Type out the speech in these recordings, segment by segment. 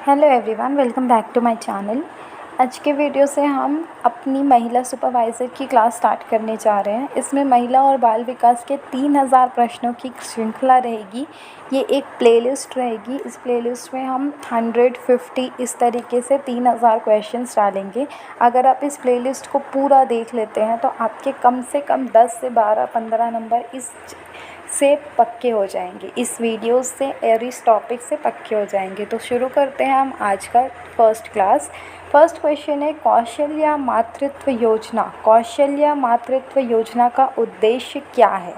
Hello everyone, welcome back to my channel. आज के video से हम अपनी महिला सुपरवाइज़र की क्लास स्टार्ट करने जा रहे हैं। इसमें महिला और बाल विकास के 3000 प्रश्नों की श्रृंखला रहेगी। ये एक प्लेलिस्ट रहेगी। इस प्लेलिस्ट में हम 150 इस तरीके से 3000 क्वेश्चंस डालेंगे। अगर आप इस प्लेलिस्ट को पूरा देख लेते हैं तो आपके कम से कम 10 से 12-15 नंबर इस से पक्के हो जाएंगे, इस वीडियो से और इस टॉपिक से पक्के हो जाएंगे। तो शुरू करते हैं हम आज का फर्स्ट क्लास। फर्स्ट क्वेश्चन है कौशल्या मातृत्व योजना। कौशल्या मातृत्व योजना का उद्देश्य क्या है?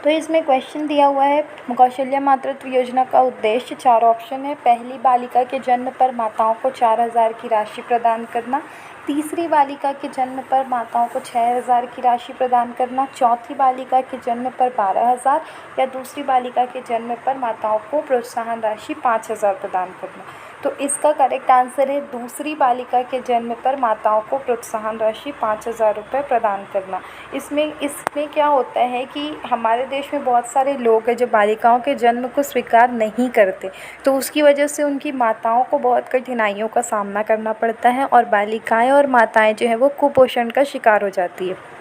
तो इसमें क्वेश्चन दिया हुआ है कौशल्या मातृत्व योजना का उद्देश्य। 4 ऑप्शन है। पहली बालिका के जन्म पर माताओं को 4000 की राशि प्रदान करना, तीसरी बालिका के जन्म पर माताओं को 6000 की राशि प्रदान करना, चौथी बालिका के जन्म पर 12000 या दूसरी बालिका के जन्म पर माताओं को प्रोत्साहन राशि 5000 प्रदान करना। तो इसका करेक्ट आंसर है दूसरी बालिका के जन्म पर माताओं को प्रोत्साहन राशि 5000 रुपये प्रदान करना। इसमें क्या होता है कि हमारे देश में बहुत सारे लोग हैं जो बालिकाओं के जन्म को स्वीकार नहीं करते, तो उसकी वजह से उनकी माताओं को बहुत कठिनाइयों का सामना करना पड़ता है और बालिकाएं और माताएं जो है वो कुपोषण का शिकार हो जाती है।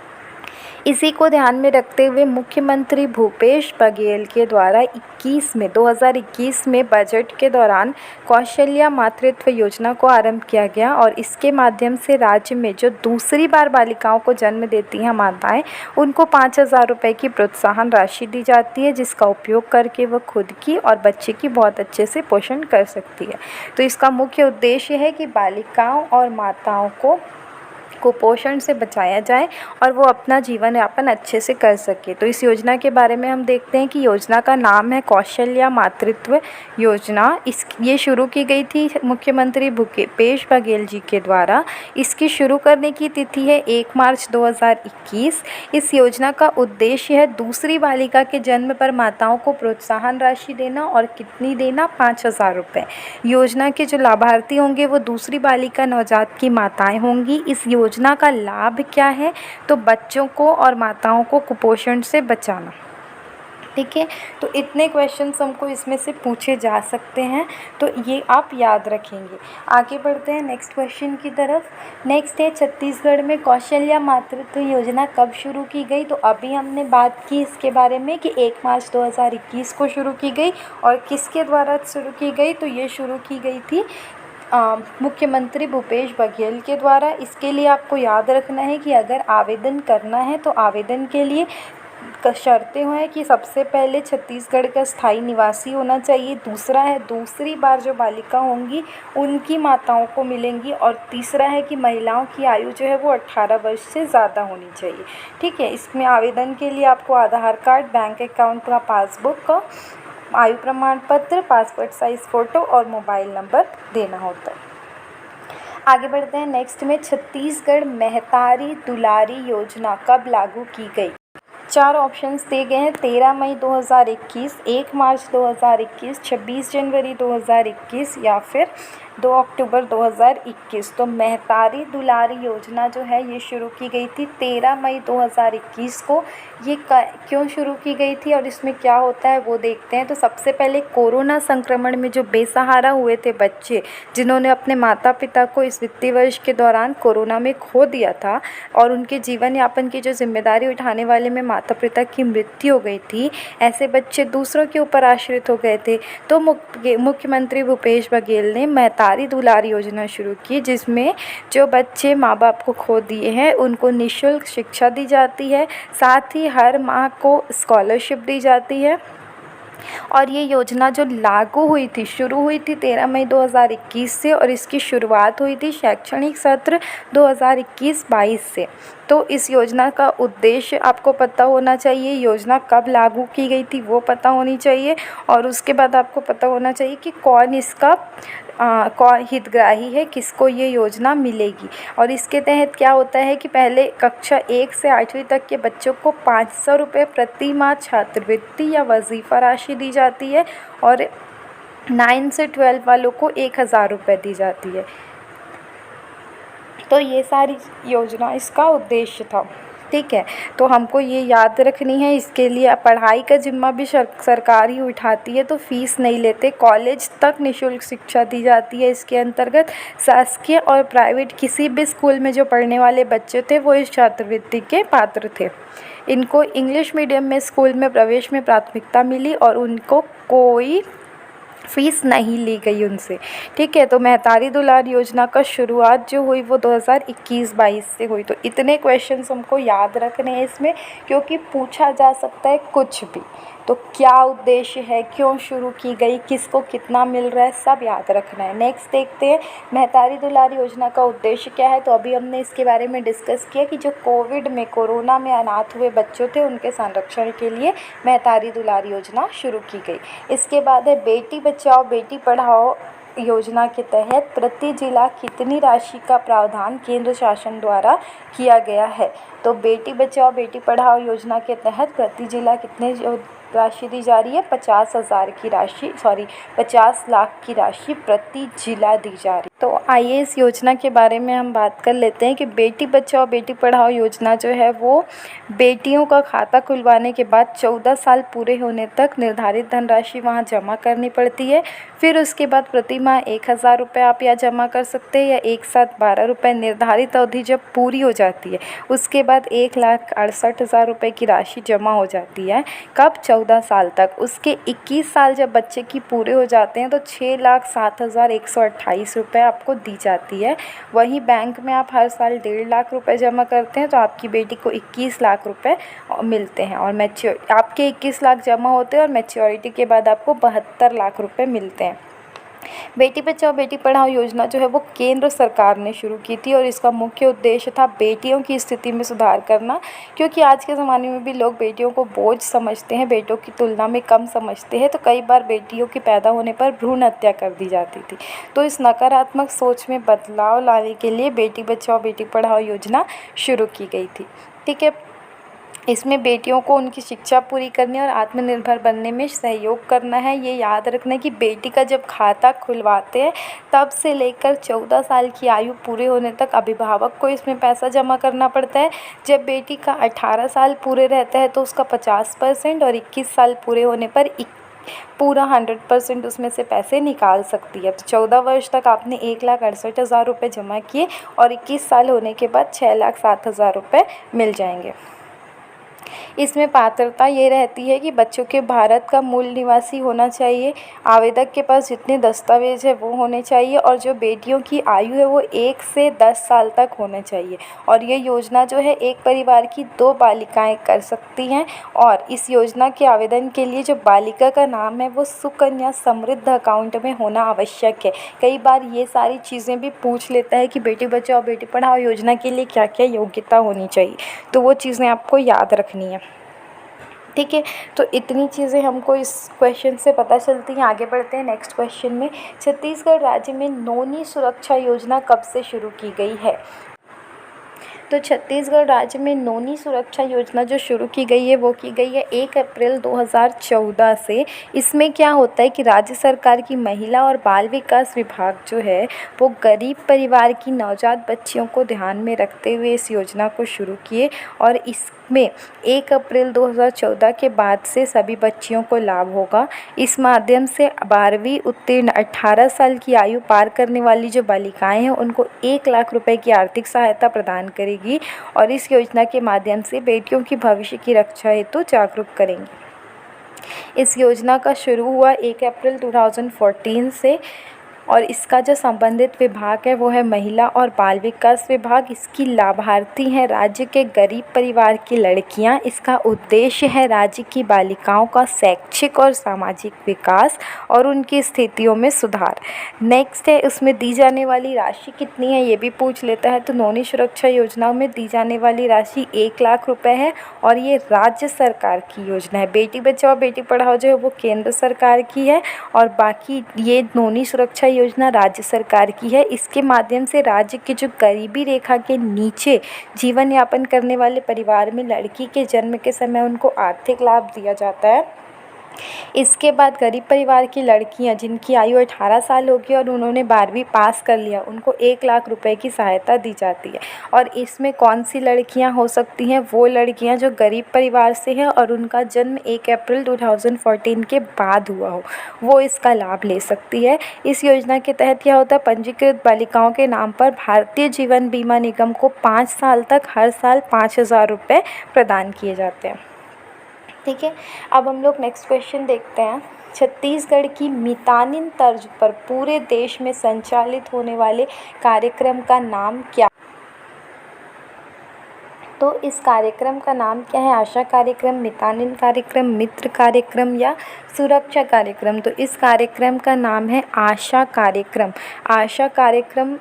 इसी को ध्यान में रखते हुए मुख्यमंत्री भूपेश बघेल के द्वारा 2021 में बजट के दौरान कौशल्या मातृत्व योजना को आरंभ किया गया और इसके माध्यम से राज्य में जो दूसरी बार बालिकाओं को जन्म देती हैं माताएं, उनको 5000 रुपये की प्रोत्साहन राशि दी जाती है, जिसका उपयोग करके वह खुद की और बच्चे की बहुत अच्छे से पोषण कर सकती है। तो इसका मुख्य उद्देश्य है कि बालिकाओं और माताओं को कुपोषण से बचाया जाए और वो अपना जीवन यापन अच्छे से कर सके। तो इस योजना के बारे में हम देखते हैं कि योजना का नाम है कौशल्या मातृत्व योजना। ये शुरू की गई थी मुख्यमंत्री भूपेश बघेल जी के द्वारा। इसकी शुरू करने की तिथि है 1 मार्च 2021। इस योजना का उद्देश्य है दूसरी बालिका के जन्म पर माताओं को प्रोत्साहन राशि देना और कितनी देना? 5000 रुपये। योजना के जो लाभार्थी होंगे वो दूसरी बालिका नवजात की माताएं होंगी। इस योजना का लाभ क्या है? तो बच्चों को और माताओं को कुपोषण से बचाना। ठीक है, तो इतने क्वेश्चंस हमको इसमें से पूछे जा सकते हैं, तो ये आप याद रखेंगे। आगे बढ़ते हैं नेक्स्ट क्वेश्चन की तरफ। नेक्स्ट है छत्तीसगढ़ में कौशल्या मातृत्व योजना कब शुरू की गई? तो अभी हमने बात की इसके बारे में कि 1 मार्च 2021 को शुरू की गई और किसके द्वारा शुरू की गई? तो ये शुरू की गई थी मुख्यमंत्री भूपेश बघेल के द्वारा। इसके लिए आपको याद रखना है कि अगर आवेदन करना है तो आवेदन के लिए शर्तें हैं कि सबसे पहले छत्तीसगढ़ का स्थायी निवासी होना चाहिए, दूसरा है दूसरी बार जो बालिका होंगी उनकी माताओं को मिलेंगी, और तीसरा है कि महिलाओं की आयु जो है वो 18 वर्ष से ज़्यादा होनी चाहिए। ठीक है, इसमें आवेदन के लिए आपको आधार कार्ड, बैंक अकाउंट का पासबुक का आयु प्रमाण पत्र, पासपोर्ट साइज़ फ़ोटो और मोबाइल नंबर देना होता है। आगे बढ़ते हैं नेक्स्ट में छत्तीसगढ़ महतारी दुलारी योजना कब लागू की गई? 4 ऑप्शंस दिए गए हैं। 13 मई 2021, 1 मार्च 2021, 26 जनवरी 2021 या फिर 2 अक्टूबर 2021। तो महतारी दुलारी योजना जो है ये शुरू की गई थी 13 मई 2021 को। ये क्यों शुरू की गई थी और इसमें क्या होता है वो देखते हैं। तो सबसे पहले कोरोना संक्रमण में जो बेसहारा हुए थे बच्चे, जिन्होंने अपने माता पिता को इस वित्तीय वर्ष के दौरान कोरोना में खो दिया था और उनके जीवन यापन की जो जिम्मेदारी उठाने वाले में माता पिता की मृत्यु हो गई थी, ऐसे बच्चे दूसरों के ऊपर आश्रित हो गए थे। तो मुख्यमंत्री भूपेश बघेल ने महतारी दुलारी योजना शुरू की, जिसमें जो बच्चे माँ बाप को खो दिए हैं उनको निःशुल्क शिक्षा दी जाती है, साथ ही हर माह को स्कॉलरशिप दी जाती है। और ये योजना जो लागू हुई थी, शुरू हुई थी 13 मई 2021 से और इसकी शुरुआत हुई थी शैक्षणिक सत्र 2021-22 से। तो इस योजना का उद्देश्य आपको पता होना चाहिए, योजना कब लागू की गई थी वो पता होनी चाहिए, और उसके बाद आपको पता होना चाहिए कि कौन इसका कौन हितग्राही है, किसको ये योजना मिलेगी। और इसके तहत क्या होता है कि पहले कक्षा 1 से 8वीं तक के बच्चों को 500 रुपये प्रति माह छात्रवृत्ति या वजीफ़ा राशि दी जाती है और 9 से 12 वालों को 1000 रुपये दी जाती है। तो ये सारी योजना इसका उद्देश्य था। ठीक है। तो हमको ये याद रखनी है। इसके लिए पढ़ाई का ज़िम्मा भी सरकार ही उठाती है, तो फ़ीस नहीं लेते। कॉलेज तक निःशुल्क शिक्षा दी जाती है। इसके अंतर्गत शासकीय और प्राइवेट किसी भी स्कूल में जो पढ़ने वाले बच्चे थे वो इस छात्रवृत्ति के पात्र थे। इनको इंग्लिश मीडियम में स्कूल में प्रवेश में प्राथमिकता मिली और उनको कोई फ़ीस नहीं ली गई उनसे। ठीक है। तो महतारी दुलार योजना का शुरुआत जो हुई वो 2021-22 से हुई। तो इतने क्वेश्चंस हमको याद रखने हैं इसमें, क्योंकि पूछा जा सकता है कुछ भी। तो क्या उद्देश्य है, क्यों शुरू की गई, किसको कितना मिल रहा है, सब याद रखना है। नेक्स्ट देखते हैं महतारी दुलार योजना का उद्देश्य क्या है। तो अभी हमने इसके बारे में डिस्कस किया कि जो कोरोना में अनाथ हुए बच्चों थे उनके संरक्षण के लिए महतारी दुलार योजना शुरू की गई। इसके बाद है बेटी बचाओ बेटी पढ़ाओ योजना के तहत प्रति जिला कितनी राशि का प्रावधान केंद्र शासन द्वारा किया गया है। तो बेटी बचाओ बेटी पढ़ाओ योजना के तहत प्रति जिला कितने राशि दी जा रही है, 50 लाख की राशि प्रति जिला दी जा रही है। तो आइए इस योजना के बारे में हम बात कर लेते हैं कि बेटी बचाओ बेटी पढ़ाओ योजना जो है वो बेटियों का खाता खुलवाने के बाद 14 साल पूरे होने तक निर्धारित धनराशि वहाँ जमा करनी पड़ती है। फिर उसके बाद प्रति माह 1000 रुपये आप यहाँ जमा कर सकते हैं या एक साथ 12 रुपये। निर्धारित अवधि जब पूरी हो जाती है उसके बाद 1,68,000 रुपये की राशि जमा हो जाती है। कब? 14 साल तक। उसके 21 साल जब बच्चे की पूरे हो जाते हैं तो 6,07,128 रुपये आपको दी जाती है। वहीं बैंक में आप हर साल 1.5 लाख रुपये जमा करते हैं तो आपकी बेटी को 21 लाख रुपये मिलते हैं। और आपके 21 लाख जमा होते हैं और मैच्योरिटी के बाद आपको 72 लाख रुपये मिलते हैं। बेटी बचाओ बेटी पढ़ाओ योजना जो है वो केंद्र सरकार ने शुरू की थी और इसका मुख्य उद्देश्य था बेटियों की स्थिति में सुधार करना, क्योंकि आज के ज़माने में भी लोग बेटियों को बोझ समझते हैं, बेटों की तुलना में कम समझते हैं। तो कई बार बेटियों की पैदा होने पर भ्रूण हत्या कर दी जाती थी। तो इस नकारात्मक सोच में बदलाव लाने के लिए बेटी बचाओ बेटी पढ़ाओ योजना शुरू की गई थी। ठीक है। इसमें बेटियों को उनकी शिक्षा पूरी करने और आत्मनिर्भर बनने में सहयोग करना है। ये याद रखना है कि बेटी का जब खाता खुलवाते हैं तब से लेकर 14 साल की आयु पूरे होने तक अभिभावक को इसमें पैसा जमा करना पड़ता है। जब बेटी का 18 साल पूरे रहता है तो उसका 50% और 21 साल पूरे होने पर पूरा 100% उसमें से पैसे निकाल सकती है। तो 14 वर्ष तक आपने 1,68,000 रुपये जमा किए और 21 साल होने के बाद 6,07,000 रुपये मिल जाएंगे। इसमें पात्रता ये रहती है कि बच्चों के भारत का मूल निवासी होना चाहिए, आवेदक के पास जितने दस्तावेज है वो होने चाहिए और जो बेटियों की आयु है वो 1 से 10 साल तक होना चाहिए। और ये योजना जो है एक परिवार की 2 बालिकाएं कर सकती हैं। और इस योजना के आवेदन के लिए जो बालिका का नाम है वो सुकन्या समृद्ध अकाउंट में होना आवश्यक है। कई बार ये सारी चीज़ें भी पूछ लेता है कि बेटी बचाओ बेटी पढ़ाओ योजना के लिए क्या क्या योग्यता होनी चाहिए, तो वो चीज़ें आपको याद रखनी है। ठीक है। तो इतनी चीज़ें हमको इस क्वेश्चन से पता चलती हैं। आगे बढ़ते हैं नेक्स्ट क्वेश्चन में। छत्तीसगढ़ राज्य में नौनी सुरक्षा योजना कब से शुरू की गई है? तो छत्तीसगढ़ राज्य में नौनी सुरक्षा योजना जो शुरू की गई है वो की गई है 1 अप्रैल 2014 से। इसमें क्या होता है कि राज्य सरकार की महिला और बाल विकास विभाग जो है वो गरीब परिवार की नवजात बच्चियों को ध्यान में रखते हुए इस योजना को शुरू किए और इसमें 1 अप्रैल 2014 के बाद से सभी बच्चियों को लाभ होगा। इस माध्यम से 12वीं उत्तीर्ण 18 साल की आयु पार करने वाली जो बालिकाएं हैं उनको 1 लाख रुपए की आर्थिक सहायता प्रदान करेगी और इस योजना के माध्यम से बेटियों की भविष्य की रक्षा हेतु जागरूक करेंगी। इस योजना का शुरू हुआ 1 अप्रैल 2014 से और इसका जो संबंधित विभाग है वो है महिला और बाल विकास विभाग। इसकी लाभार्थी हैं राज्य के गरीब परिवार की लड़कियां। इसका उद्देश्य है राज्य की बालिकाओं का शैक्षिक और सामाजिक विकास और उनकी स्थितियों में सुधार। नेक्स्ट है उसमें दी जाने वाली राशि कितनी है ये भी पूछ लेता है। तो नौनी सुरक्षा योजना में दी जाने वाली राशि 1 लाख रुपये है और ये राज्य सरकार की योजना है। बेटी बचाओ बेटी पढ़ाओ जो है वो केंद्र सरकार की है और बाकी ये नौनी सुरक्षा योजना राज्य सरकार की है। इसके माध्यम से राज्य के जो गरीबी रेखा के नीचे जीवन यापन करने वाले परिवार में लड़की के जन्म के समय उनको आर्थिक लाभ दिया जाता है। इसके बाद गरीब परिवार की लड़कियां जिनकी आयु 18 साल होगी और उन्होंने 12वीं पास कर लिया, उनको 1 लाख रुपए की सहायता दी जाती है। और इसमें कौन सी लड़कियां हो सकती हैं? वो लड़कियां जो गरीब परिवार से हैं और उनका जन्म 1 अप्रैल 2014 के बाद हुआ हो, वो इसका लाभ ले सकती है। इस योजना के तहत क्या होता है, पंजीकृत बालिकाओं के नाम पर भारतीय जीवन बीमा निगम को 5 साल तक हर साल 5,000 रुपये प्रदान किए जाते हैं। ठीक है, अब हम लोग नेक्स्ट क्वेश्चन देखते हैं। छत्तीसगढ़ की मितानिन तर्ज पर पूरे देश में संचालित होने वाले कार्यक्रम का नाम क्या? तो इस कार्यक्रम का नाम क्या है? आशा कार्यक्रम, मितानिन कार्यक्रम, मित्र कार्यक्रम या सुरक्षा कार्यक्रम? तो इस कार्यक्रम का नाम है आशा कार्यक्रम। आशा कार्यक्रम,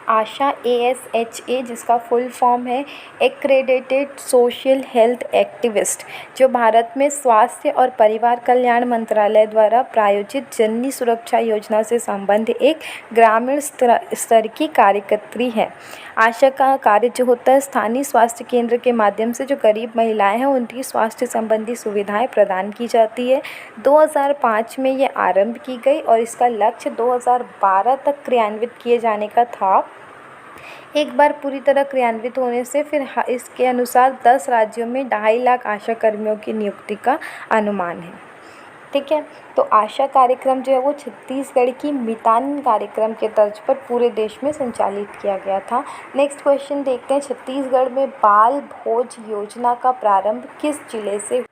आशा ASHA, जिसका फुल फॉर्म है एक्रेडिटेड सोशल हेल्थ एक्टिविस्ट, जो भारत में स्वास्थ्य और परिवार कल्याण मंत्रालय द्वारा प्रायोजित जननी सुरक्षा योजना से संबंधित एक ग्रामीण स्तर की कार्यकर्त्री है। आशा का कार्य जो होता है, स्थानीय स्वास्थ्य केंद्र के माध्यम से जो गरीब महिलाएं हैं उनकी स्वास्थ्य संबंधी सुविधाएं प्रदान की जाती है। 2005 में ये आरंभ की गई और इसका लक्ष्य 2012 तक क्रियान्वित किए जाने का था। एक बार पूरी तरह क्रियान्वित होने से फिर इसके अनुसार 10 राज्यों में 2.5 लाख आशा कर्मियों की नियुक्ति का अनुमान है। ठीक है, तो आशा कार्यक्रम जो है वो छत्तीसगढ़ की मितानिन कार्यक्रम के तर्ज पर पूरे देश में संचालित किया गया था। नेक्स्ट क्वेश्चन देखते हैं। छत्तीसगढ़ में बाल भोज योजना का प्रारंभ किस जिले से?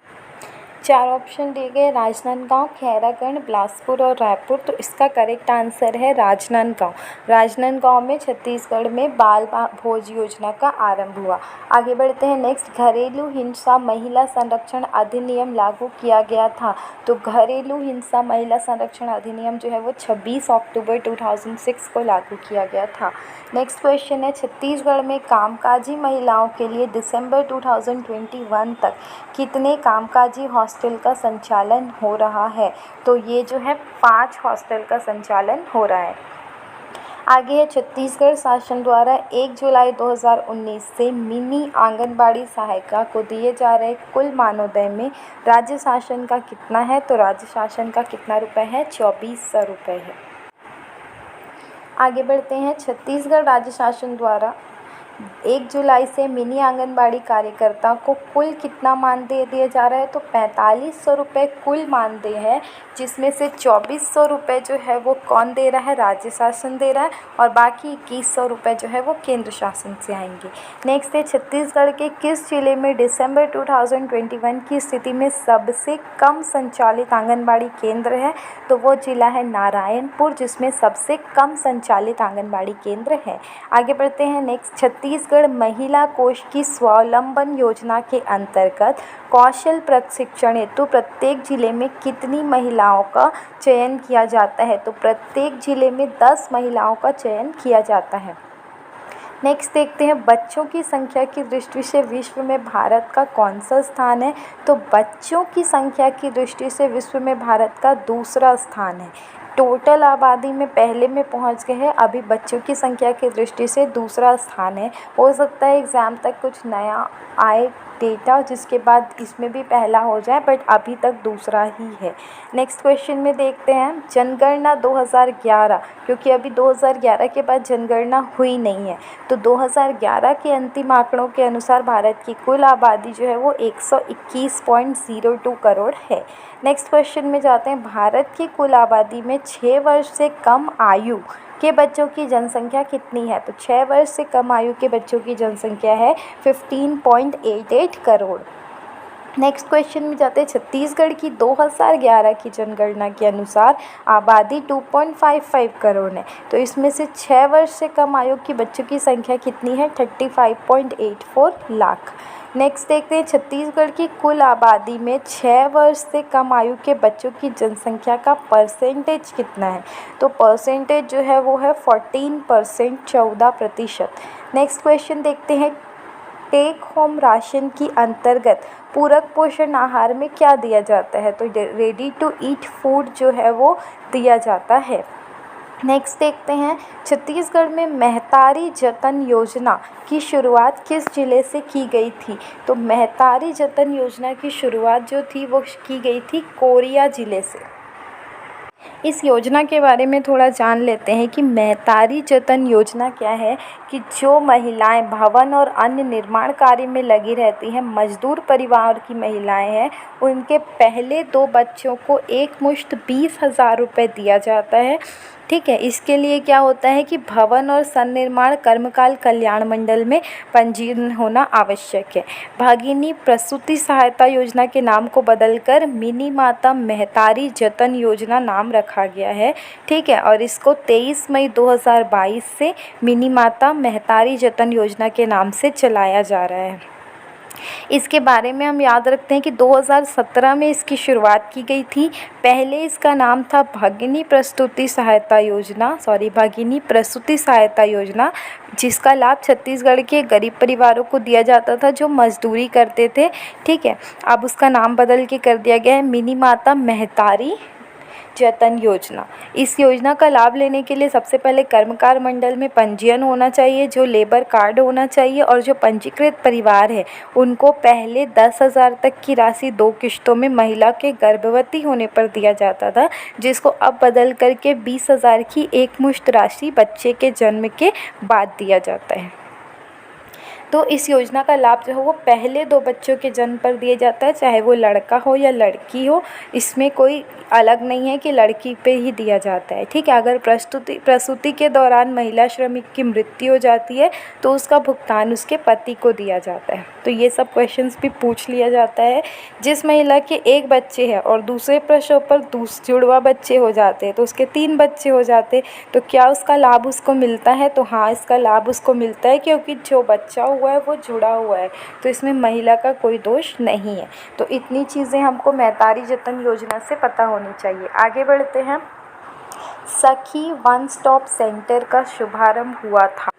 4 ऑप्शन दिए गए, राजनांदगांव, खैरागढ़, बिलासपुर और रायपुर। तो इसका करेक्ट आंसर है राजनांदगांव। राजनांदगांव में छत्तीसगढ़ में बाल भोज योजना का आरंभ हुआ। आगे बढ़ते हैं। नेक्स्ट, घरेलू हिंसा महिला संरक्षण अधिनियम लागू किया गया था। तो घरेलू हिंसा महिला संरक्षण अधिनियम जो है वो 26 अक्टूबर 2006 को लागू किया गया था। नेक्स्ट क्वेश्चन है, छत्तीसगढ़ में कामकाजी महिलाओं के लिए दिसंबर 2021 तक कितने कामकाजी हॉस्टल का संचालन हो रहा है? तो ये जो है 5 हॉस्टल का संचालन हो रहा है। आगे है, छत्तीसगढ़ शासन द्वारा 1 जुलाई 2019 से मिनी आंगनबाड़ी सहायिका को दिए जा रहे कुल मानदेय में राज्य शासन का कितना है? तो राज्य शासन का कितना रुपए है? 2400 रुपये है। आगे बढ़ते हैं। छत्तीसगढ़ राज्य शासन द्वारा 1 जुलाई से मिनी आंगनबाड़ी कार्यकर्ता को कुल कितना मानदेय दिया जा रहा है? तो 4500 रुपये कुल मानदेय है, जिसमें से 2400 रुपये जो है वो कौन दे रहा है? राज्य शासन दे रहा है, और बाकी 2100 रुपये जो है वो केंद्र शासन से आएंगे। नेक्स्ट है, छत्तीसगढ़ के किस जिले में दिसंबर 2021 की स्थिति में सबसे कम संचालित आंगनबाड़ी केंद्र है? तो वो जिला है नारायणपुर, जिसमें सबसे कम संचालित आंगनबाड़ी केंद्र है। आगे बढ़ते हैं। नेक्स्ट, छत्तीसगढ़ महिला कोष की स्वावलंबन योजना के अंतर्गत कौशल प्रशिक्षण हेतु प्रत्येक जिले में कितनी महिलाओं का चयन किया जाता है? तो प्रत्येक जिले में 10 महिलाओं का चयन किया जाता है। नेक्स्ट देखते हैं, बच्चों की संख्या की दृष्टि से विश्व में भारत का कौन सा स्थान है? तो बच्चों की संख्या की दृष्टि से विश्व में भारत का दूसरा स्थान है। टोटल आबादी में पहले में पहुंच गए हैं, अभी बच्चों की संख्या की दृष्टि से दूसरा स्थान है। हो सकता है एग्ज़ाम तक कुछ नया आए डेटा, जिसके बाद इसमें भी पहला हो जाए, बट अभी तक दूसरा ही है। नेक्स्ट क्वेश्चन में देखते हैं, जनगणना 2011, क्योंकि अभी 2011 के बाद जनगणना हुई नहीं है, तो 2011 के अंतिम आंकड़ों के अनुसार भारत की कुल आबादी जो है वो 121.02 करोड़ है। नेक्स्ट क्वेश्चन में जाते हैं, भारत की कुल आबादी में 6 वर्ष से कम आयु के बच्चों की जनसंख्या कितनी है? तो 6 वर्ष से कम आयु के बच्चों की जनसंख्या है 15.88 करोड़। नेक्स्ट क्वेश्चन में जाते हैं, छत्तीसगढ़ की 2011 की जनगणना के अनुसार आबादी 2.55 करोड़ है, तो इसमें से 6 वर्ष से कम आयु के बच्चों की संख्या कितनी है? 35.84 लाख। नेक्स्ट देखते हैं, छत्तीसगढ़ की कुल आबादी में 6 वर्ष से कम आयु के बच्चों की जनसंख्या का परसेंटेज कितना है? तो परसेंटेज जो है वो है 14%, 14%। नेक्स्ट क्वेश्चन देखते हैं, टेक होम राशन की अंतर्गत पूरक पोषण आहार में क्या दिया जाता है? तो रेडी टू ईट फूड जो है वो दिया जाता है। नेक्स्ट देखते हैं, छत्तीसगढ़ में महतारी जतन योजना की शुरुआत किस ज़िले से की गई थी? तो महतारी जतन योजना की शुरुआत जो थी वो की गई थी कोरिया ज़िले से। इस योजना के बारे में थोड़ा जान लेते हैं कि महतारी जतन योजना क्या है। कि जो महिलाएं भवन और अन्य निर्माण कार्य में लगी रहती हैं, मजदूर परिवार की महिलाएं हैं, उनके पहले 2 बच्चों को एकमुश्त 20,000 रुपये दिया जाता है। ठीक है, इसके लिए क्या होता है कि भवन और सन्निर्माण कर्मकाल कल्याण मंडल में पंजीयन होना आवश्यक है। भगिनी प्रसूति सहायता योजना के नाम को बदलकर मिनी माता महतारी जतन योजना नाम रखा गया है। ठीक है, और इसको 23 मई 2022 से मिनी माता महतारी जतन योजना के नाम से चलाया जा रहा है। इसके बारे में हम याद रखते हैं कि 2017 में इसकी शुरुआत की गई थी। पहले इसका नाम था भगिनी प्रसूति सहायता योजना, जिसका लाभ छत्तीसगढ़ के गरीब परिवारों को दिया जाता था जो मजदूरी करते थे। ठीक है, अब उसका नाम बदल के कर दिया गया है मिनी माता महतारी जतन योजना। इस योजना का लाभ लेने के लिए सबसे पहले कर्मकार मंडल में पंजीयन होना चाहिए, जो लेबर कार्ड होना चाहिए, और जो पंजीकृत परिवार है उनको पहले 10,000 तक की राशि 2 किश्तों में महिला के गर्भवती होने पर दिया जाता था, जिसको अब बदल करके 20,000 की एकमुश्त राशि बच्चे के जन्म के बाद दिया जाता है। तो इस योजना का लाभ जो है वो पहले 2 बच्चों के जन्म पर दिया जाता है, चाहे वो लड़का हो या लड़की हो। इसमें कोई अलग नहीं है कि लड़की पे ही दिया जाता है। ठीक है, अगर प्रसूति के दौरान महिला श्रमिक की मृत्यु हो जाती है तो उसका भुगतान उसके पति को दिया जाता है। तो ये सब क्वेश्चंस भी पूछ लिया जाता है। जिस महिला के 1 बच्चे हैं और दूसरे प्रसव पर जुड़वा बच्चे हो जाते हैं तो उसके 3 बच्चे हो जाते, तो क्या उसका लाभ उसको मिलता है? तो हाँ, इसका लाभ उसको मिलता है, क्योंकि जो बच्चा हुआ है वो जुड़ा हुआ है, तो इसमें महिला का कोई दोष नहीं है। तो इतनी चीज़ें हमको महतारी जतन योजना से पता होनी चाहिए। आगे बढ़ते हैं। सखी वन स्टॉप सेंटर का शुभारंभ हुआ था।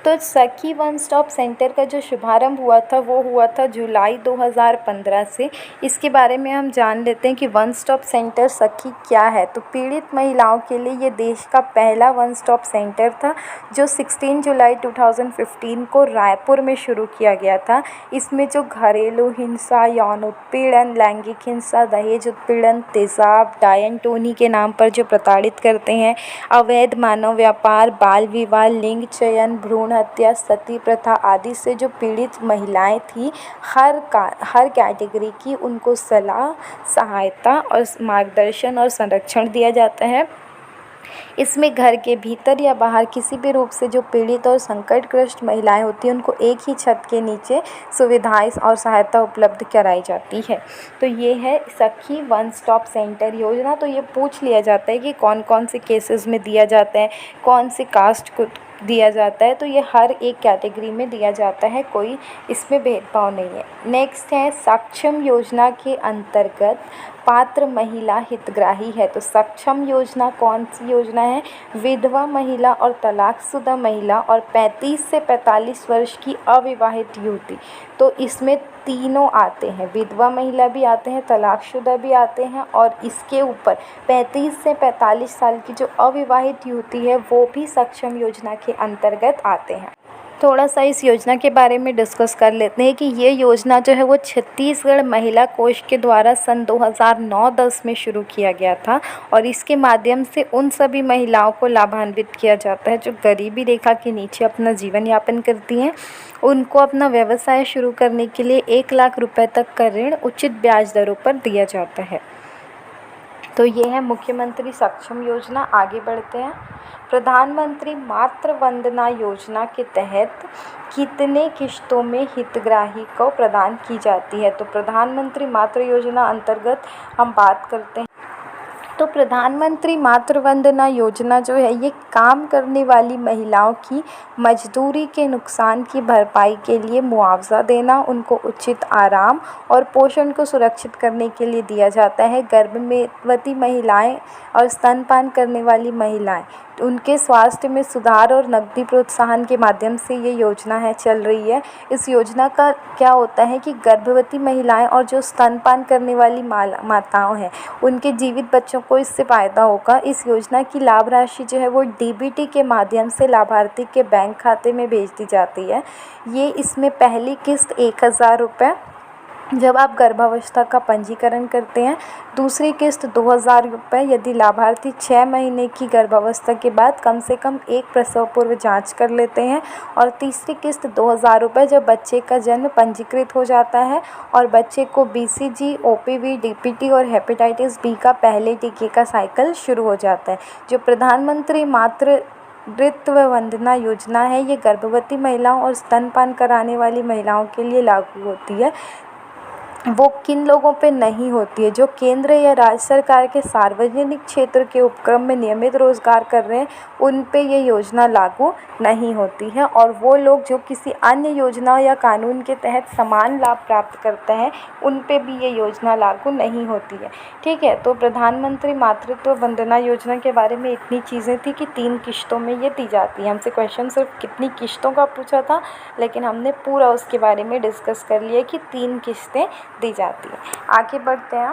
तो सखी वन स्टॉप सेंटर का जो शुभारंभ हुआ था वो हुआ था जुलाई 2015 से। इसके बारे में हम जान लेते हैं कि वन स्टॉप सेंटर सखी क्या है। तो पीड़ित महिलाओं के लिए ये देश का पहला वन स्टॉप सेंटर था, जो 16 जुलाई 2015 को रायपुर में शुरू किया गया था। इसमें जो घरेलू हिंसा, यौन उत्पीड़न, लैंगिक हिंसा, दहेज उत्पीड़न, तेजाब, डायन-टोनी के नाम पर जो प्रताड़ित करते हैं, अवैध मानव व्यापार, बाल विवाह, लिंग चयन, भ्रूण हत्या, सती प्रथा आदि से जो पीड़ित महिलाएं थी, हर कैटेगरी की उनको सलाह, सहायता और मार्गदर्शन और संरक्षण दिया जाता है। इसमें घर के भीतर या बाहर किसी भी रूप से जो पीड़ित और संकटग्रस्त महिलाएं होती हैं उनको एक ही छत के नीचे सुविधाएं और सहायता उपलब्ध कराई जाती है। तो ये है सखी वन स्टॉप सेंटर योजना। तो ये पूछ लिया जाता है कि कौन कौन से केसेस में दिया जाता है, कौन सी कास्ट को दिया जाता है। तो ये हर एक कैटेगरी में दिया जाता है, कोई इसमें भेदभाव नहीं है। नेक्स्ट है, सक्षम योजना के अंतर्गत पात्र महिला हितग्राही है। तो सक्षम योजना कौन सी योजना है? विधवा महिला और तलाकशुदा महिला और 35 से 45 वर्ष की अविवाहित युवती। तो इसमें तीनों आते हैं, विधवा महिला भी आते हैं, तलाकशुदा भी आते हैं, और इसके ऊपर 35 से 45 साल की जो अविवाहित युवती है वो भी सक्षम योजना के अंतर्गत आते हैं। थोड़ा सा इस योजना के बारे में डिस्कस कर लेते हैं कि ये योजना जो है वो छत्तीसगढ़ महिला कोष के द्वारा सन 2009-10 में शुरू किया गया था, और इसके माध्यम से उन सभी महिलाओं को लाभान्वित किया जाता है जो गरीबी रेखा के नीचे अपना जीवन यापन करती हैं। उनको अपना व्यवसाय शुरू करने के लिए 1 लाख रुपए तक का ऋण उचित ब्याज दरों पर दिया जाता है। तो ये है मुख्यमंत्री सक्षम योजना। आगे बढ़ते हैं। प्रधानमंत्री मातृ वंदना योजना के तहत कितने किश्तों में हितग्राही को प्रदान की जाती है? तो प्रधानमंत्री मातृ योजना अंतर्गत हम बात करते हैं। तो प्रधानमंत्री मातृ वंदना योजना जो है ये काम करने वाली महिलाओं की मजदूरी के नुकसान की भरपाई के लिए मुआवजा देना, उनको उचित आराम और पोषण को सुरक्षित करने के लिए दिया जाता है। गर्भवती महिलाएं और स्तनपान करने वाली महिलाएं, उनके स्वास्थ्य में सुधार और नकदी प्रोत्साहन के माध्यम से ये योजना चल रही है। इस योजना का क्या होता है कि गर्भवती महिलाएं और जो स्तनपान करने वाली माताओं हैं उनके जीवित बच्चों को इससे फ़ायदा होगा। इस योजना की लाभ राशि जो है वो डीबीटी के माध्यम से लाभार्थी के बैंक खाते में भेज दी जाती है। ये इसमें पहली किस्त 1000 रुपये जब आप गर्भावस्था का पंजीकरण करते हैं, दूसरी किस्त 2000 रुपये यदि लाभार्थी 6 महीने की गर्भावस्था के बाद कम से कम एक प्रसव पूर्व जांच कर लेते हैं, और तीसरी किस्त 2000 रुपये जब बच्चे का जन्म पंजीकृत हो जाता है और बच्चे को बीसीजी, ओपीवी, डीपीटी और हेपेटाइटिस बी का पहले टीके का साइकिल शुरू हो जाता है। जो प्रधानमंत्री मातृत्व वंदना योजना है, ये गर्भवती महिलाओं और स्तनपान कराने वाली महिलाओं के लिए लागू होती है। वो किन लोगों पे नहीं होती है? जो केंद्र या राज्य सरकार के सार्वजनिक क्षेत्र के उपक्रम में नियमित रोजगार कर रहे हैं, उन पे ये योजना लागू नहीं होती है। और वो लोग जो किसी अन्य योजना या कानून के तहत समान लाभ प्राप्त करते हैं, उन पे भी ये योजना लागू नहीं होती है। ठीक है, तो प्रधानमंत्री मातृत्व वंदना योजना के बारे में इतनी चीज़ें थी कि 3 किश्तों में ये दी जाती है। हमसे क्वेश्चन सिर्फ कितनी किश्तों का पूछा था, लेकिन हमने पूरा उसके बारे में डिस्कस कर लिया कि 3 किश्तें दी जाती है। आगे बढ़ते हैं।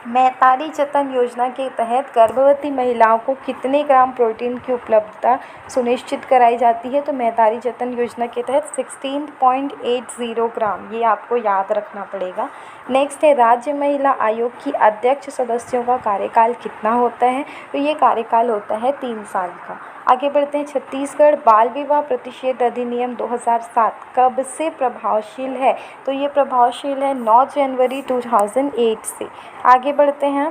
महतारी जतन योजना के तहत गर्भवती महिलाओं को कितने ग्राम प्रोटीन की उपलब्धता सुनिश्चित कराई जाती है? तो महतारी जतन योजना के तहत 16.80 ग्राम, ये आपको याद रखना पड़ेगा। नेक्स्ट है, राज्य महिला आयोग की अध्यक्ष सदस्यों का कार्यकाल कितना होता है? तो ये कार्यकाल होता है 3 साल का। आगे बढ़ते हैं। छत्तीसगढ़ बाल विवाह प्रतिषेध अधिनियम 2007 कब से प्रभावशील है? तो ये प्रभावशील है 9 जनवरी 2008 से। आगे बढ़ते हैं।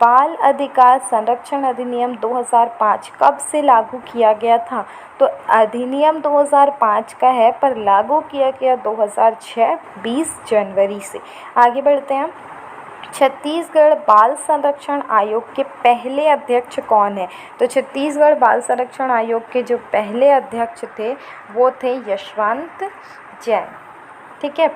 बाल अधिकार संरक्षण अधिनियम 2005 कब से लागू किया गया था? तो अधिनियम 2005 का है, पर लागू किया गया 2006 20 जनवरी से। आगे बढ़ते हैं। छत्तीसगढ़ बाल संरक्षण आयोग के पहले अध्यक्ष कौन है? तो छत्तीसगढ़ बाल संरक्षण आयोग के जो पहले अध्यक्ष थे वो थे यशवंत जैन। ठीक है,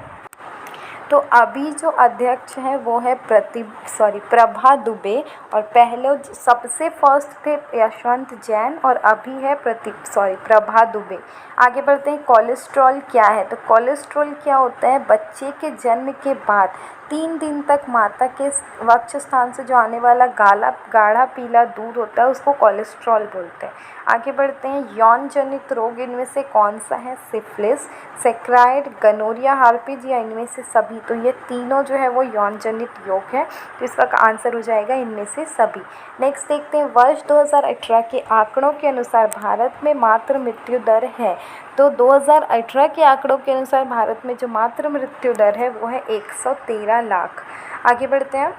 तो अभी जो अध्यक्ष हैं वो है प्रभा दुबे, और पहले सबसे फर्स्ट थे यशवंत जैन और अभी है प्रभा दुबे। आगे बढ़ते हैं। कोलेस्ट्रॉल क्या है? तो कोलेस्ट्रॉल क्या होता है? बच्चे के जन्म के बाद 3 दिन तक माता के वक्ष स्थान से जो आने वाला गाढ़ा पीला दूध होता है, उसको कोलेस्ट्रॉल बोलते हैं। आगे बढ़ते हैं। यौन जनित रोग इनमें से कौन सा है? सिफिलिस, सेक्राइड, गनोरिया, हार्पिज या इनमें से सभी? तो ये तीनों जो है वो यौन जनित रोग है, तो इसका आंसर हो जाएगा इनमें से सभी। नेक्स्ट देखते हैं। वर्ष 2018 के आंकड़ों के अनुसार भारत में मातृ मृत्यु दर है? तो 2018 के आंकड़ों के अनुसार भारत में जो मातृ मृत्यु दर है वो है 113 लाख। आगे बढ़ते हैं।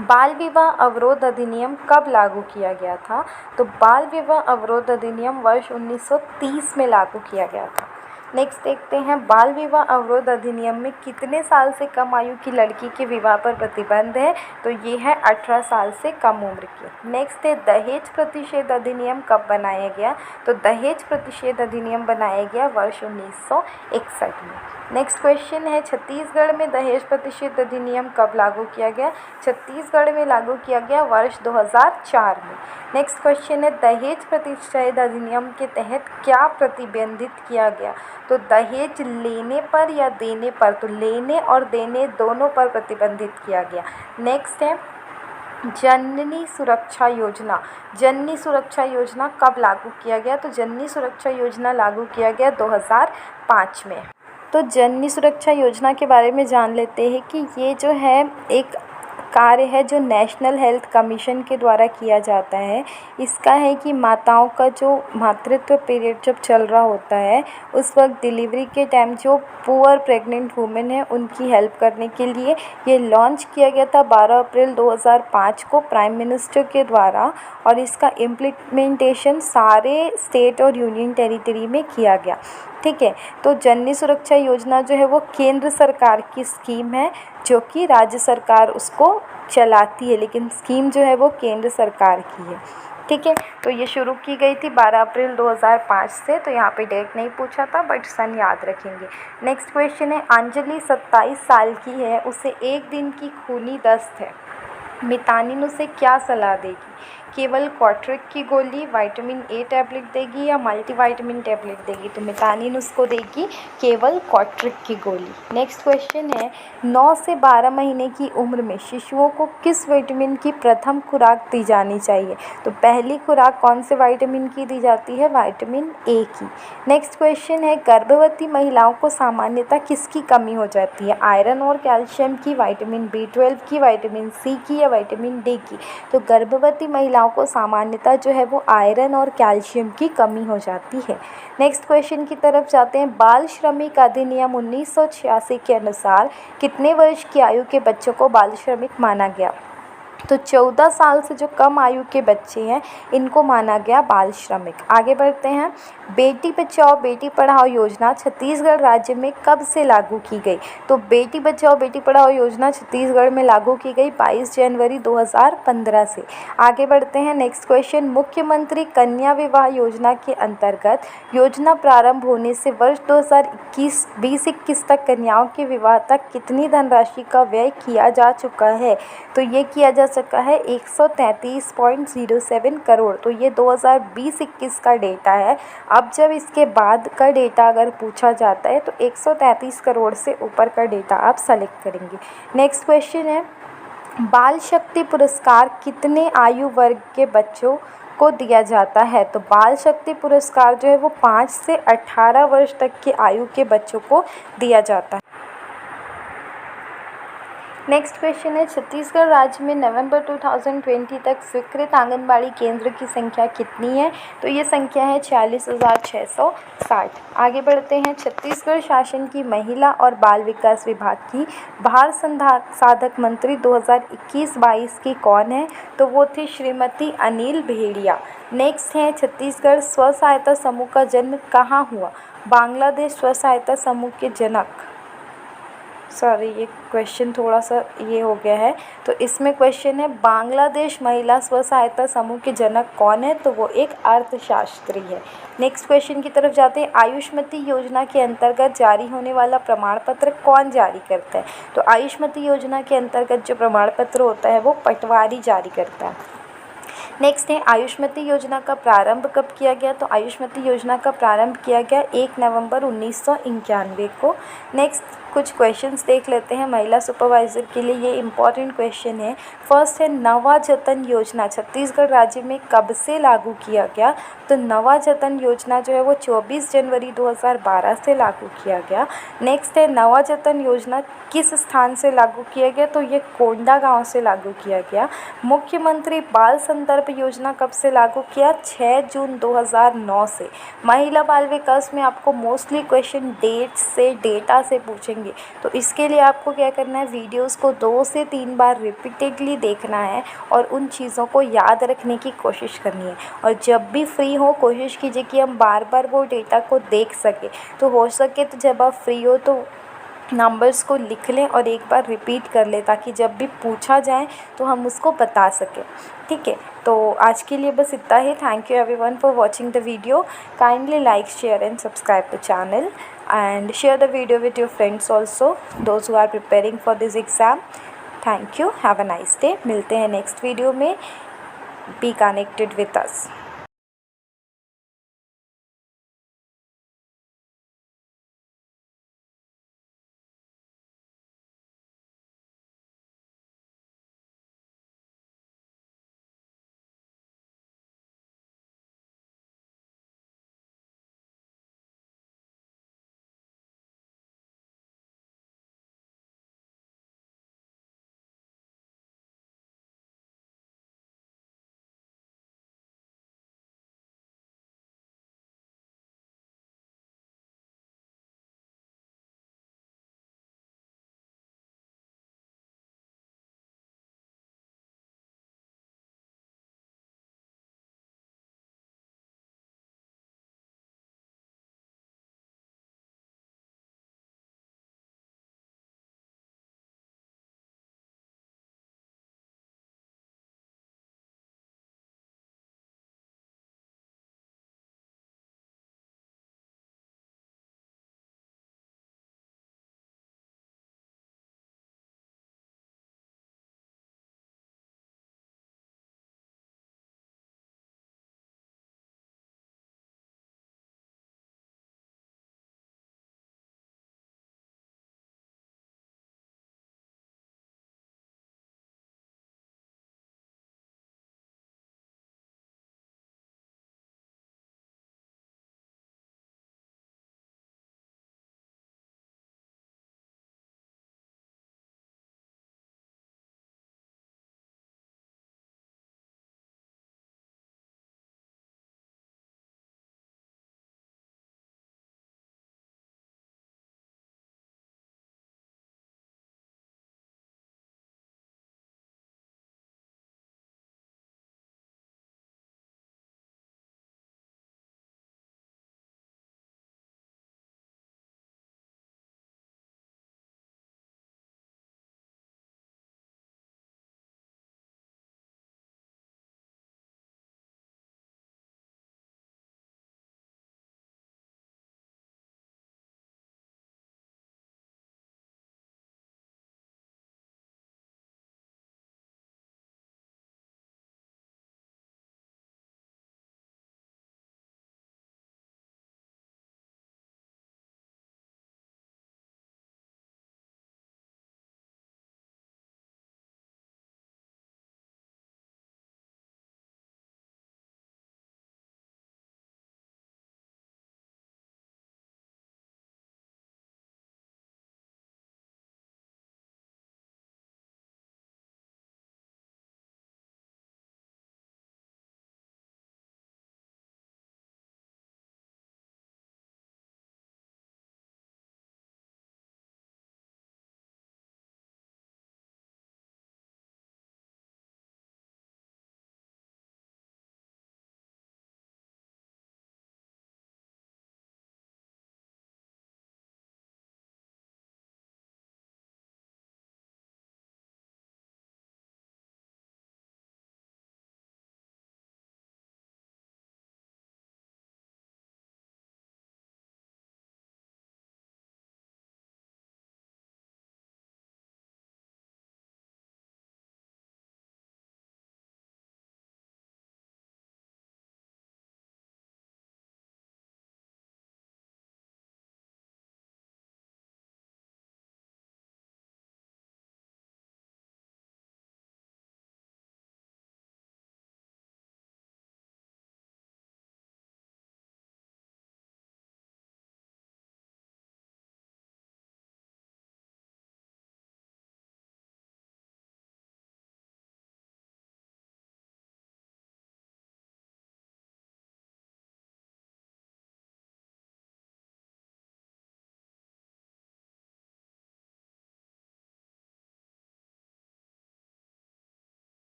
बाल विवाह अवरोध अधिनियम कब लागू किया गया था? तो बाल विवाह अवरोध अधिनियम वर्ष 1930 में लागू किया गया था। नेक्स्ट देखते हैं। बाल विवाह अवरोध अधिनियम में कितने साल से कम आयु की लड़की के विवाह पर प्रतिबंध है? तो ये है 18 साल से कम उम्र की। नेक्स्ट है। दहेज प्रतिषेध अधिनियम कब बनाया गया? तो दहेज प्रतिषेध अधिनियम बनाया गया वर्ष 1961 में। नेक्स्ट क्वेश्चन है। छत्तीसगढ़ में दहेज प्रतिषेध अधिनियम कब लागू किया गया? छत्तीसगढ़ में लागू किया गया वर्ष 2004 में। नेक्स्ट क्वेश्चन है। दहेज प्रतिषेध अधिनियम के तहत क्या प्रतिबंधित किया गया? तो दहेज लेने पर या देने पर? तो लेने और देने दोनों पर प्रतिबंधित किया गया। नेक्स्ट है। जननी सुरक्षा योजना, जननी सुरक्षा योजना कब लागू किया गया? तो जननी सुरक्षा योजना लागू किया गया 2005 में। तो जननी सुरक्षा योजना के बारे में जान लेते हैं कि ये जो है एक कार्य है जो नेशनल हेल्थ कमीशन के द्वारा किया जाता है। इसका है कि माताओं का जो मातृत्व पीरियड जब चल रहा होता है, उस वक्त डिलीवरी के टाइम जो पुअर प्रेग्नेंट वुमेन है उनकी हेल्प करने के लिए ये लॉन्च किया गया था 12 अप्रैल 2005 को प्राइम मिनिस्टर के द्वारा, और इसका इम्प्लीमेंटेशन सारे स्टेट और यूनियन टेरिटरी में किया गया। ठीक है, तो जननी सुरक्षा योजना जो है वो केंद्र सरकार की स्कीम है, जो कि राज्य सरकार उसको चलाती है, लेकिन स्कीम जो है वो केंद्र सरकार की है। ठीक है, तो ये शुरू की गई थी 12 अप्रैल 2005 से। तो यहाँ पे डेट नहीं पूछा था, बट सन याद रखेंगे। नेक्स्ट क्वेश्चन है। अंजलि 27 साल की है, उसे एक दिन की खूनी दस्त है। मितानिन उसे क्या सलाह देगी? केवल क्वार्टरिक की गोली, विटामिन ए टैबलेट देगी या मल्टीविटामिन टैबलेट देगी? तो मितानिन उसको देगी केवल क्वार्टरिक की गोली। नेक्स्ट क्वेश्चन है 9 से 12 महीने की उम्र में शिशुओं को किस विटामिन की प्रथम खुराक दी जानी चाहिए? तो पहली खुराक कौन से विटामिन की दी जाती है? विटामिन ए की। नेक्स्ट क्वेश्चन है गर्भवती महिलाओं को सामान्यतः किसकी कमी हो जाती है? आयरन और कैल्शियम की, विटामिन B12 की, विटामिन सी की या विटामिन डी की? तो गर्भवती महिलाओं को सामान्यतः जो है वो आयरन और कैल्शियम की कमी हो जाती है। नेक्स्ट क्वेश्चन की तरफ जाते हैं। बाल श्रमिक अधिनियम 1986 के अनुसार कितने वर्ष की आयु के बच्चों को बाल श्रमिक माना गया? तो 14 साल से जो कम आयु के बच्चे हैं इनको माना गया बाल श्रमिक। आगे बढ़ते हैं। बेटी बचाओ बेटी पढ़ाओ योजना छत्तीसगढ़ राज्य में कब से लागू की गई? तो बेटी बचाओ बेटी पढ़ाओ योजना छत्तीसगढ़ में लागू की गई 22 जनवरी 2015 से। आगे बढ़ते हैं। Next question. मुख्यमंत्री कन्या विवाह योजना के अंतर्गत योजना प्रारंभ होने से वर्ष 2021 तक कन्याओं के विवाह तक कितनी धनराशि का व्यय किया जा चुका है? तो ये किया जा चुका है 133.07 करोड़। तो ये 2020-21 का डेटा है। अब जब इसके बाद का डेटा अगर पूछा जाता है तो 133 करोड़ से ऊपर का डेटा आप सेलेक्ट करेंगे। नेक्स्ट क्वेश्चन है बाल शक्ति पुरस्कार कितने आयु वर्ग के बच्चों को दिया जाता है? तो बाल शक्ति पुरस्कार जो है वो 5 से 18 वर्ष तक की आयु के बच्चों को दिया जाता है। नेक्स्ट क्वेश्चन है छत्तीसगढ़ राज्य में नवंबर 2020 तक स्वीकृत आंगनबाड़ी केंद्र की संख्या कितनी है? तो ये संख्या है 46,660। आगे बढ़ते हैं। छत्तीसगढ़ शासन की महिला और बाल विकास विभाग की बाल संसाधन मंत्री 2021-22 की कौन है? तो वो थी श्रीमती अनिल भेड़िया। नेक्स्ट है छत्तीसगढ़ स्व सहायता समूह का जन्म कहाँ हुआ? बांग्लादेश स्व सहायता समूह के जनक, सॉरी ये क्वेश्चन थोड़ा सा ये हो गया है। तो इसमें क्वेश्चन है बांग्लादेश महिला स्व सहायता समूह के जनक कौन है? तो वो एक अर्थशास्त्री है। नेक्स्ट क्वेश्चन की तरफ जाते हैं। आयुष्मती योजना के अंतर्गत जारी होने वाला प्रमाण पत्र कौन जारी करता है? तो आयुष्मती योजना के अंतर्गत जो प्रमाण पत्र होता है वो पटवारी जारी करता है। नेक्स्ट है आयुष्मती योजना का प्रारंभ कब किया गया? तो आयुष्मती योजना का प्रारंभ किया गया 1 नवंबर 1991 को। नेक्स्ट कुछ क्वेश्चंस देख लेते हैं महिला सुपरवाइज़र के लिए, ये इंपॉर्टेंट क्वेश्चन है। फर्स्ट है नवा जतन योजना छत्तीसगढ़ राज्य में कब से लागू किया गया? तो नवा जतन योजना जो है वो 24 जनवरी 2012 से लागू किया गया। नेक्स्ट है नवा जतन योजना किस स्थान से लागू किया गया? तो ये कोंडा गांव से लागू किया गया। मुख्यमंत्री बाल संदर्भ योजना कब से लागू किया? 6 जून 2009 से। महिला बाल विकास में आपको मोस्टली क्वेश्चन डेट से डेटा से पूछेंगे, तो इसके लिए आपको क्या करना है, वीडियोस को 2 से 3 बार रिपीटेडली देखना है और उन चीज़ों को याद रखने की कोशिश करनी है। और जब भी फ्री हो कोशिश कीजिए कि हम बार बार वो डेटा को देख सकें। तो हो सके तो जब आप फ्री हो तो नंबर्स को लिख लें और एक बार रिपीट कर लें, ताकि जब भी पूछा जाए तो हम उसको बता सकें। ठीक है, तो आज के लिए बस इतना ही। Thank you everyone for watching the video. Kindly like, share and subscribe the channel and share the video with your friends also, those who are preparing for this exam. Thank you, have a nice day. मिलते हैं next video में। Be connected with us.